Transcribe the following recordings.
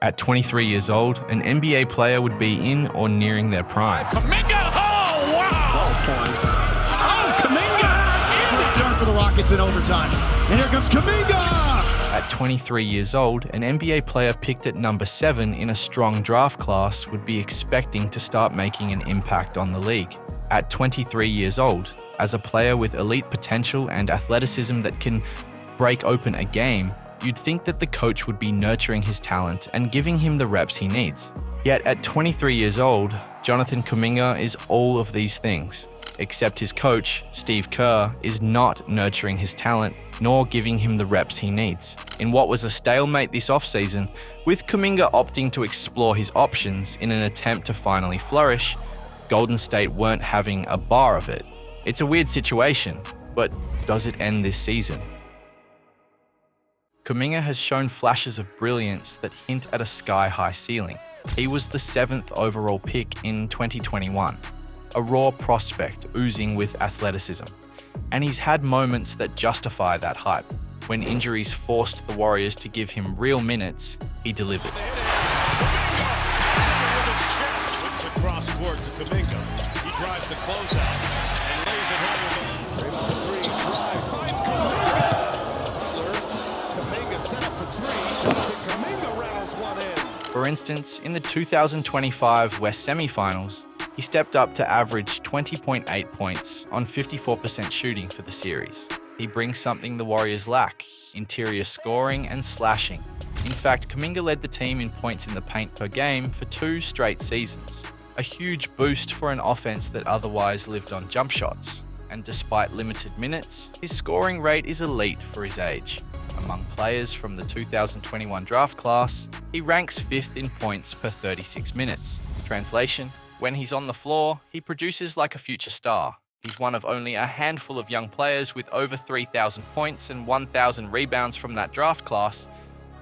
At 23 years old, an NBA player would be in or nearing their prime. Kuminga! Oh, wow! 12 points. Oh, Kuminga! Great start for the Rockets in overtime. And here comes Kuminga! At 23 years old, an NBA player picked at number 7 in a strong draft class would be expecting to start making an impact on the league. At 23 years old, as a player with elite potential and athleticism that can break open a game, you'd think that the coach would be nurturing his talent and giving him the reps he needs. Yet at 23 years old, Jonathan Kuminga is all of these things, except his coach, Steve Kerr, is not nurturing his talent nor giving him the reps he needs. In what was a stalemate this offseason, with Kuminga opting to explore his options in an attempt to finally flourish, Golden State weren't having a bar of it. It's a weird situation, but does it end this season? Kuminga has shown flashes of brilliance that hint at a sky-high ceiling. He was the 7th overall pick in 2021, a raw prospect oozing with athleticism. And he's had moments that justify that hype. When injuries forced the Warriors to give him real minutes, he delivered. Across court to Kuminga. He drives the closeout and lays it home with a 3 drive. Finds Kuminga set up for 3. Kuminga rattles one in. For instance, in the 2025 West semifinals, he stepped up to average 20.8 points on 54% shooting for the series. He brings something the Warriors lack: interior scoring and slashing. In fact, Kuminga led the team in points in the paint per game for 2 straight seasons. A huge boost for an offense that otherwise lived on jump shots. And despite limited minutes, his scoring rate is elite for his age. Among players from the 2021 draft class, he ranks 5th in points per 36 minutes. Translation: when he's on the floor, he produces like a future star. He's one of only a handful of young players with over 3,000 points and 1,000 rebounds from that draft class,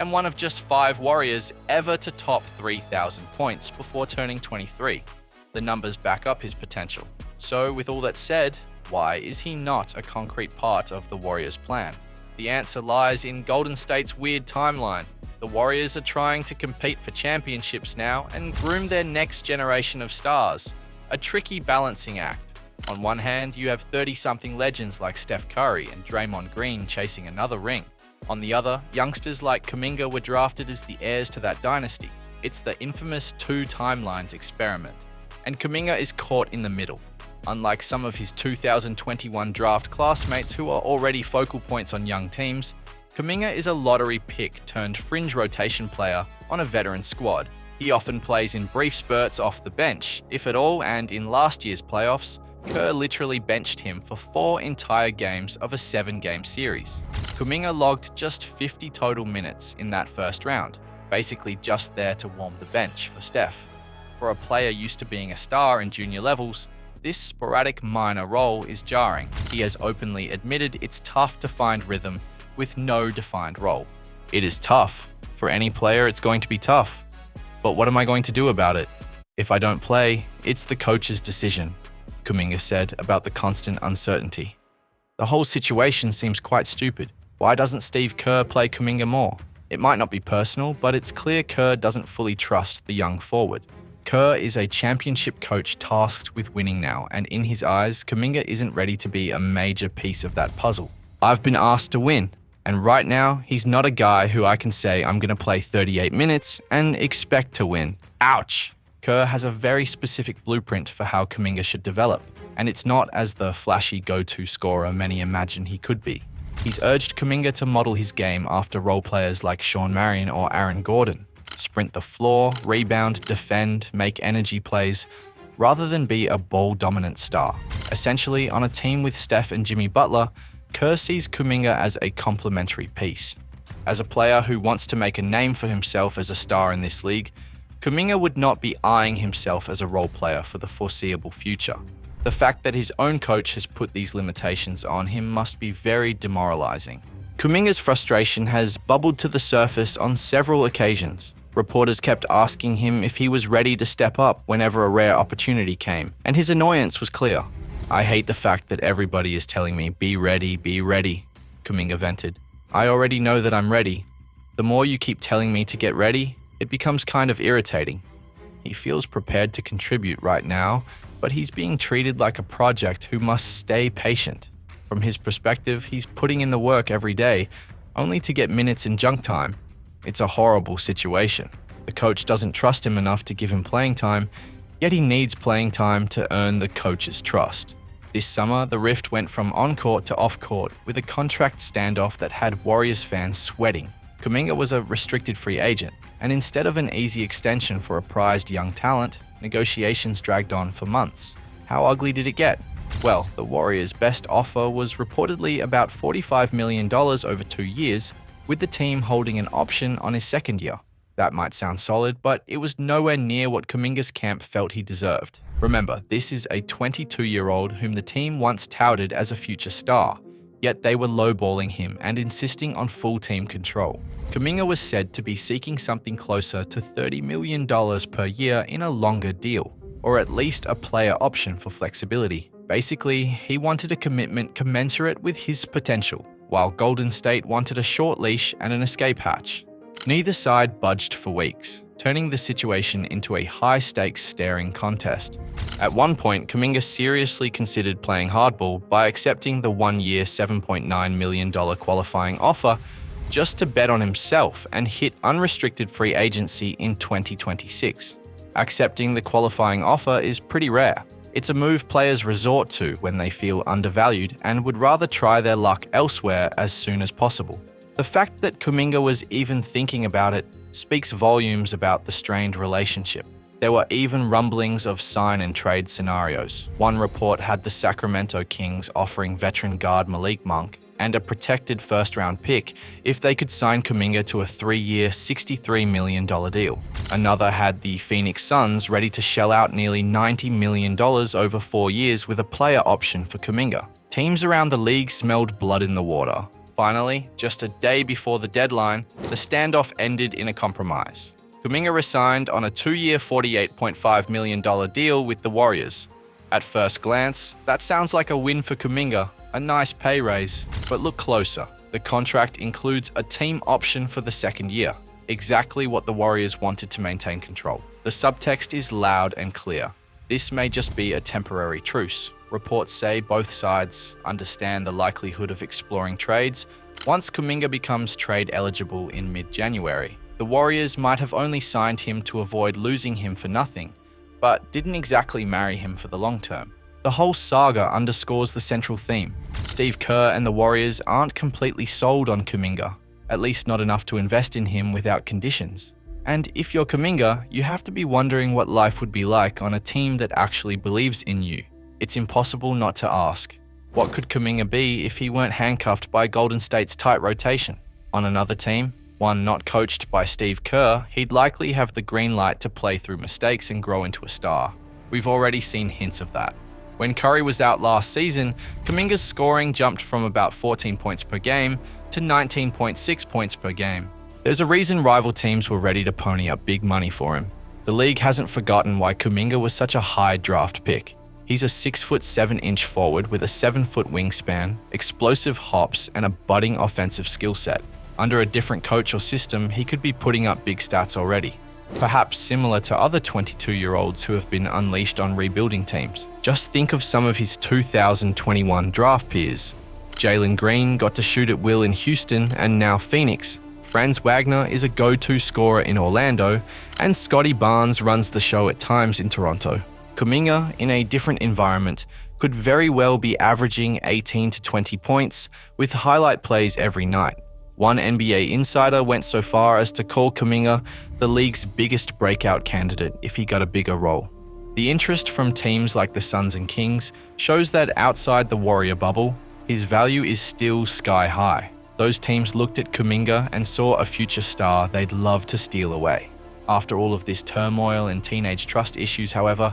and one of just 5 Warriors ever to top 3,000 points before turning 23. The numbers back up his potential. So with all that said, why is he not a concrete part of the Warriors' plan? The answer lies in Golden State's weird timeline. The Warriors are trying to compete for championships now and groom their next generation of stars. A tricky balancing act. On one hand, you have 30-something legends like Steph Curry and Draymond Green chasing another ring. On the other, youngsters like Kuminga were drafted as the heirs to that dynasty. It's the infamous 2 timelines experiment. And Kuminga is caught in the middle. Unlike some of his 2021 draft classmates who are already focal points on young teams, Kuminga is a lottery pick turned fringe rotation player on a veteran squad. He often plays in brief spurts off the bench, if at all, and in last year's playoffs, Kerr literally benched him for 4 entire games of a 7-game series. Kuminga logged just 50 total minutes in that first round, basically just there to warm the bench for Steph. For a player used to being a star in junior levels, this sporadic minor role is jarring. He has openly admitted it's tough to find rhythm with no defined role. It is tough. For any player, it's going to be tough. But what am I going to do about it? If I don't play, it's the coach's decision, Kuminga said about the constant uncertainty. The whole situation seems quite stupid. Why doesn't Steve Kerr play Kuminga more? It might not be personal, but it's clear Kerr doesn't fully trust the young forward. Kerr is a championship coach tasked with winning now, and in his eyes, Kuminga isn't ready to be a major piece of that puzzle. I've been asked to win, and right now, he's not a guy who I can say I'm going to play 38 minutes and expect to win. Ouch! Kerr has a very specific blueprint for how Kuminga should develop, and it's not as the flashy go-to scorer many imagine he could be. He's urged Kuminga to model his game after role players like Sean Marion or Aaron Gordon. Sprint the floor, rebound, defend, make energy plays, rather than be a ball-dominant star. Essentially, on a team with Steph and Jimmy Butler, Kerr sees Kuminga as a complementary piece. As a player who wants to make a name for himself as a star in this league, Kuminga would not be eyeing himself as a role player for the foreseeable future. The fact that his own coach has put these limitations on him must be very demoralizing. Kuminga's frustration has bubbled to the surface on several occasions. Reporters kept asking him if he was ready to step up whenever a rare opportunity came, and his annoyance was clear. I hate the fact that everybody is telling me, be ready, Kuminga vented. I already know that I'm ready. The more you keep telling me to get ready, It becomes kind of irritating. He feels prepared to contribute right now, but he's being treated like a project who must stay patient. From his perspective, he's putting in the work every day, only to get minutes in junk time. It's a horrible situation. The coach doesn't trust him enough to give him playing time, yet he needs playing time to earn the coach's trust. This summer, the rift went from on-court to off-court with a contract standoff that had Warriors fans sweating. Kuminga was a restricted free agent, and instead of an easy extension for a prized young talent, negotiations dragged on for months. How ugly did it get? Well, the Warriors' best offer was reportedly about $45 million over 2 years, with the team holding an option on his second year. That might sound solid, but it was nowhere near what Kuminga's camp felt he deserved. Remember, this is a 22-year-old whom the team once touted as a future star, yet they were lowballing him and insisting on full team control. Kuminga was said to be seeking something closer to $30 million per year in a longer deal, or at least a player option for flexibility. Basically, he wanted a commitment commensurate with his potential, while Golden State wanted a short leash and an escape hatch. Neither side budged for weeks, turning the situation into a high-stakes staring contest. At one point, Kuminga seriously considered playing hardball by accepting the one-year $7.9 million qualifying offer just to bet on himself and hit unrestricted free agency in 2026. Accepting the qualifying offer is pretty rare. It's a move players resort to when they feel undervalued and would rather try their luck elsewhere as soon as possible. The fact that Kuminga was even thinking about it speaks volumes about the strained relationship. There were even rumblings of sign and trade scenarios. One report had the Sacramento Kings offering veteran guard Malik Monk and a protected first-round pick if they could sign Kuminga to a 3-year, $63 million deal. Another had the Phoenix Suns ready to shell out nearly $90 million over 4 years with a player option for Kuminga. Teams around the league smelled blood in the water. Finally, just a day before the deadline, the standoff ended in a compromise. Kuminga resigned on a 2-year, $48.5 million deal with the Warriors. At first glance, that sounds like a win for Kuminga, a nice pay raise, but look closer. The contract includes a team option for the second year, exactly what the Warriors wanted to maintain control. The subtext is loud and clear. This may just be a temporary truce. Reports say both sides understand the likelihood of exploring trades once Kuminga becomes trade eligible in mid-January. The Warriors might have only signed him to avoid losing him for nothing, but didn't exactly marry him for the long term. The whole saga underscores the central theme. Steve Kerr and the Warriors aren't completely sold on Kuminga, at least not enough to invest in him without conditions. And if you're Kuminga, you have to be wondering what life would be like on a team that actually believes in you. It's impossible not to ask, what could Kuminga be if he weren't handcuffed by Golden State's tight rotation? On another team, one not coached by Steve Kerr, he'd likely have the green light to play through mistakes and grow into a star. We've already seen hints of that. When Curry was out last season, Kuminga's scoring jumped from about 14 points per game to 19.6 points per game. There's a reason rival teams were ready to pony up big money for him. The league hasn't forgotten why Kuminga was such a high draft pick. He's a 6'7" forward with a 7-foot wingspan, explosive hops, and a budding offensive skill set. Under a different coach or system, he could be putting up big stats already. Perhaps similar to other 22-year-olds who have been unleashed on rebuilding teams. Just think of some of his 2021 draft peers. Jalen Green got to shoot at will in Houston and now Phoenix. Franz Wagner is a go-to scorer in Orlando, and Scotty Barnes runs the show at times in Toronto. Kuminga, in a different environment, could very well be averaging 18 to 20 points with highlight plays every night. One NBA insider went so far as to call Kuminga the league's biggest breakout candidate if he got a bigger role. The interest from teams like the Suns and Kings shows that outside the Warrior bubble, his value is still sky high. Those teams looked at Kuminga and saw a future star they'd love to steal away. After all of this turmoil and teenage trust issues, however,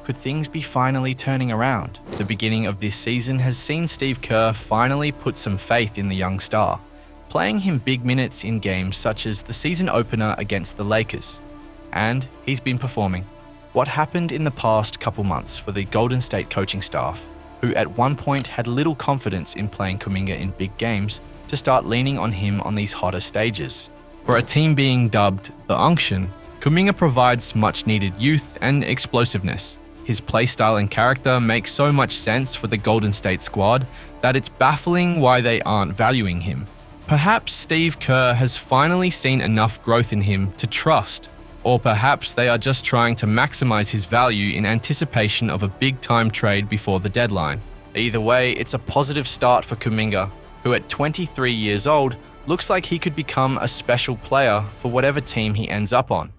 could things be finally turning around? The beginning of this season has seen Steve Kerr finally put some faith in the young star, playing him big minutes in games such as the season opener against the Lakers. And he's been performing. What happened in the past couple months for the Golden State coaching staff, who at one point had little confidence in playing Kuminga in big games, to start leaning on him on these hotter stages? For a team being dubbed the Unction, Kuminga provides much-needed youth and explosiveness. His playstyle and character make so much sense for the Golden State squad that it's baffling why they aren't valuing him. Perhaps Steve Kerr has finally seen enough growth in him to trust, or perhaps they are just trying to maximize his value in anticipation of a big-time trade before the deadline. Either way, it's a positive start for Kuminga, who at 23 years old looks like he could become a special player for whatever team he ends up on.